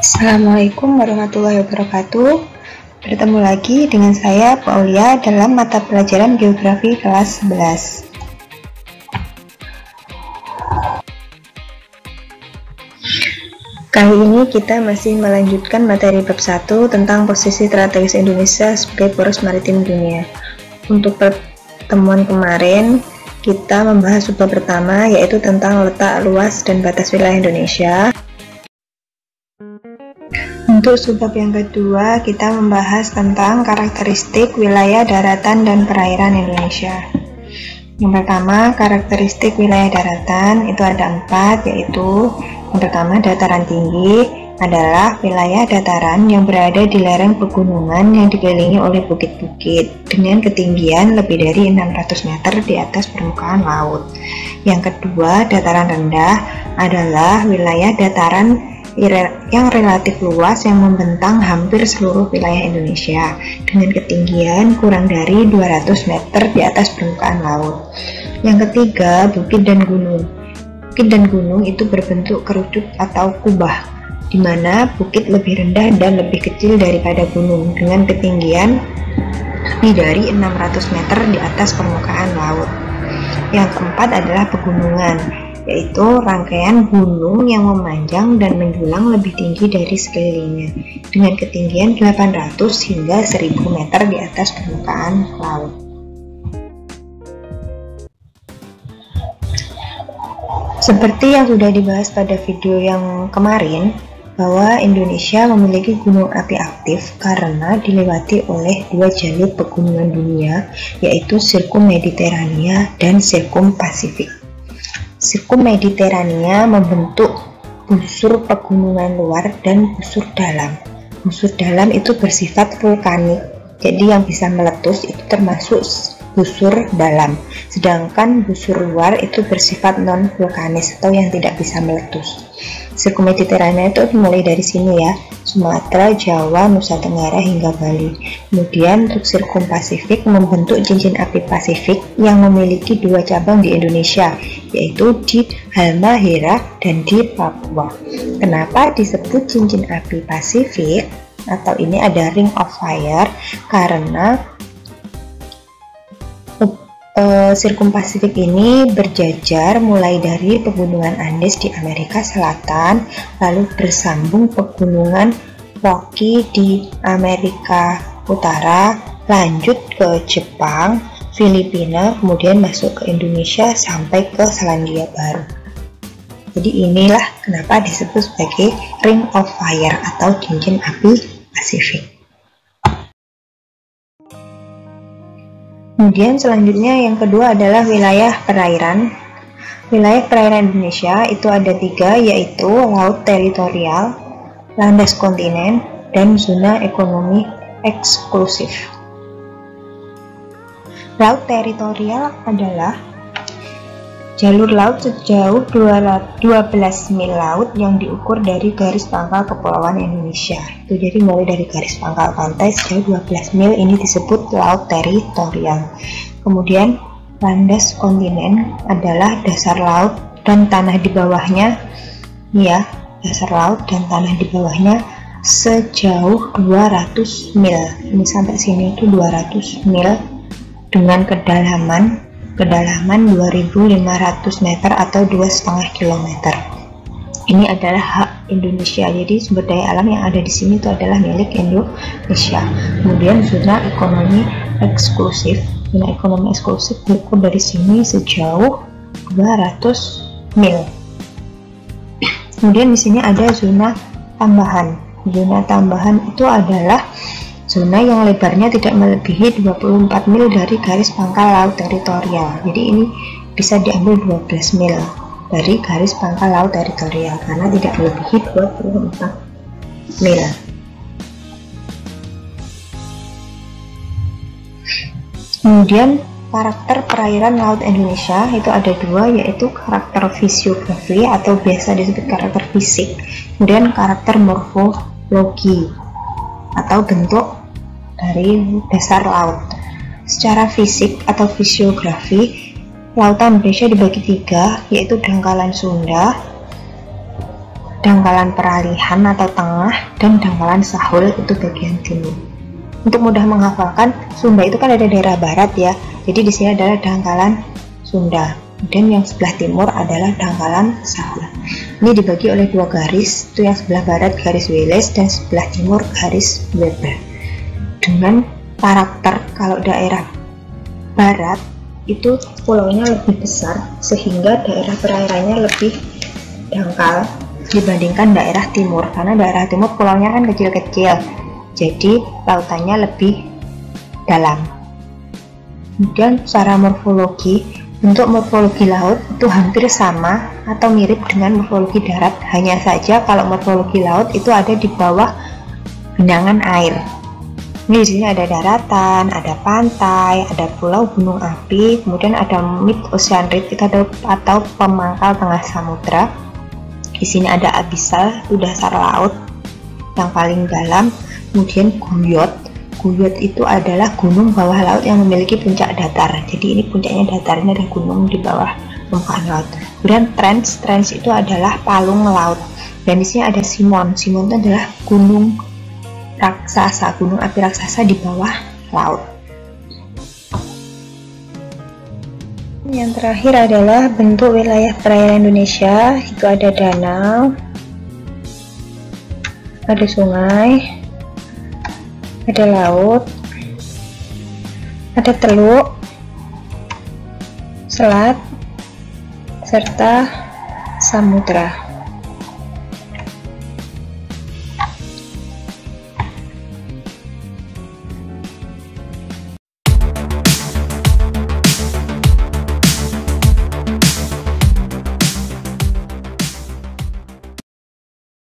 Assalamualaikum warahmatullahi wabarakatuh. Bertemu lagi dengan saya, Bu Aulia, dalam mata pelajaran Geografi kelas 11. Kali ini kita masih melanjutkan materi bab 1 tentang posisi strategis Indonesia sebagai poros maritim dunia. Untuk pertemuan kemarin, kita membahas subbab pertama, yaitu tentang letak, luas, dan batas wilayah Indonesia. Untuk subbab yang kedua, kita membahas tentang karakteristik wilayah daratan dan perairan Indonesia. Yang pertama, karakteristik wilayah daratan itu ada 4, yaitu yang pertama, dataran tinggi adalah wilayah dataran yang berada di lereng pegunungan yang dikelilingi oleh bukit-bukit dengan ketinggian lebih dari 600 meter di atas permukaan laut. Yang kedua, dataran rendah adalah wilayah dataran yang relatif luas yang membentang hampir seluruh wilayah Indonesia dengan ketinggian kurang dari 200 meter di atas permukaan laut. Yang ketiga, bukit dan gunung. Bukit dan gunung itu berbentuk kerucut atau kubah, di mana bukit lebih rendah dan lebih kecil daripada gunung dengan ketinggian lebih dari 600 meter di atas permukaan laut. Yang keempat adalah pegunungan, yaitu rangkaian gunung yang memanjang dan menjulang lebih tinggi dari sekelilingnya dengan ketinggian 800 hingga 1000 meter di atas permukaan laut. Seperti yang sudah dibahas pada video yang kemarin, bahwa Indonesia memiliki gunung api aktif karena dilewati oleh 2 jalur pegunungan dunia, yaitu Sirkum Mediterania dan Sirkum Pasifik. Sirkum Mediterania membentuk busur pegunungan luar dan busur dalam. Busur dalam itu bersifat vulkanik, jadi yang bisa meletus itu termasuk busur dalam. Sedangkan busur luar itu bersifat non-vulkanis atau yang tidak bisa meletus. Sirkum Mediterania itu mulai dari sini ya, Sumatera, Jawa, Nusa Tenggara hingga Bali. Kemudian untuk Sirkum Pasifik membentuk cincin api Pasifik yang memiliki 2 cabang di Indonesia, yaitu di Halmahera dan di Papua. Kenapa disebut cincin api Pasifik atau ini ada Ring of Fire? Karena Sirkum Pasifik ini berjajar mulai dari pegunungan Andes di Amerika Selatan, lalu bersambung pegunungan Rocky di Amerika Utara, lanjut ke Jepang, Filipina, kemudian masuk ke Indonesia sampai ke Selandia Baru. Jadi inilah kenapa disebut sebagai Ring of Fire atau cincin api Pasifik. Kemudian selanjutnya yang kedua adalah wilayah perairan. Wilayah perairan Indonesia itu ada 3, yaitu laut teritorial, landas kontinen, dan zona ekonomi eksklusif. Laut teritorial adalah jalur laut sejauh 12 mil laut yang diukur dari garis pangkal kepulauan Indonesia. Itu jadi mulai dari garis pangkal pantai sejauh 12 mil ini disebut laut teritorial. Kemudian landas kontinen adalah dasar laut dan tanah di bawahnya, ya, dasar laut dan tanah di bawahnya sejauh 200 mil. Ini sampai sini itu 200 mil dengan kedalaman 2.500 meter atau 2,5 km. Ini adalah hak Indonesia, jadi sumber daya alam yang ada di sini itu adalah milik Indonesia. Kemudian zona ekonomi eksklusif. Zona ekonomi eksklusif diukur dari sini sejauh 200 mil. Kemudian di sini ada zona tambahan. Zona tambahan itu adalah zona yang lebarnya tidak melebihi 24 mil dari garis pangkal laut teritorial. Jadi ini bisa diambil 12 mil dari garis pangkal laut teritorial karena tidak melebihi 24 mil. Kemudian karakter perairan laut Indonesia itu ada 2, yaitu karakter fisiografi atau biasa disebut karakter fisik, kemudian karakter morfologi atau bentuk dari dasar laut. Secara fisik atau fisiografi, lautan Indonesia dibagi 3, yaitu dangkalan Sunda, dangkalan peralihan atau tengah, dan dangkalan sahul itu bagian timur. Untuk mudah menghafalkan, Sunda itu kan ada daerah barat ya, jadi di sini adalah dangkalan Sunda, dan yang sebelah timur adalah dangkalan sahul. Ini dibagi oleh dua garis, itu yang sebelah barat garis Wallace dan sebelah timur garis Weber. Dengan karakter kalau daerah barat itu pulaunya lebih besar sehingga daerah perairannya lebih dangkal dibandingkan daerah timur, karena daerah timur pulaunya kan kecil-kecil, jadi lautannya lebih dalam. Kemudian secara morfologi, bentuk morfologi laut itu hampir sama atau mirip dengan morfologi darat, hanya saja kalau morfologi laut itu ada di bawah genangan air. Ini di sini ada daratan, ada pantai, ada pulau gunung api, kemudian ada mid ocean ridge itu atau pemangkal tengah samudra. Di sini ada abyssal, itu dasar laut yang paling dalam. Kemudian guyot, guyot itu adalah gunung bawah laut yang memiliki puncak datar. Jadi ini puncaknya datar, ini ada gunung di bawah permukaan laut. Kemudian trench, trench itu adalah palung laut. Dan di sini ada Simon, Simon itu adalah gunung raksasa, gunung api raksasa di bawah laut. Yang terakhir adalah bentuk wilayah perairan Indonesia, itu ada danau, ada sungai, ada laut, ada teluk, selat, serta samudra.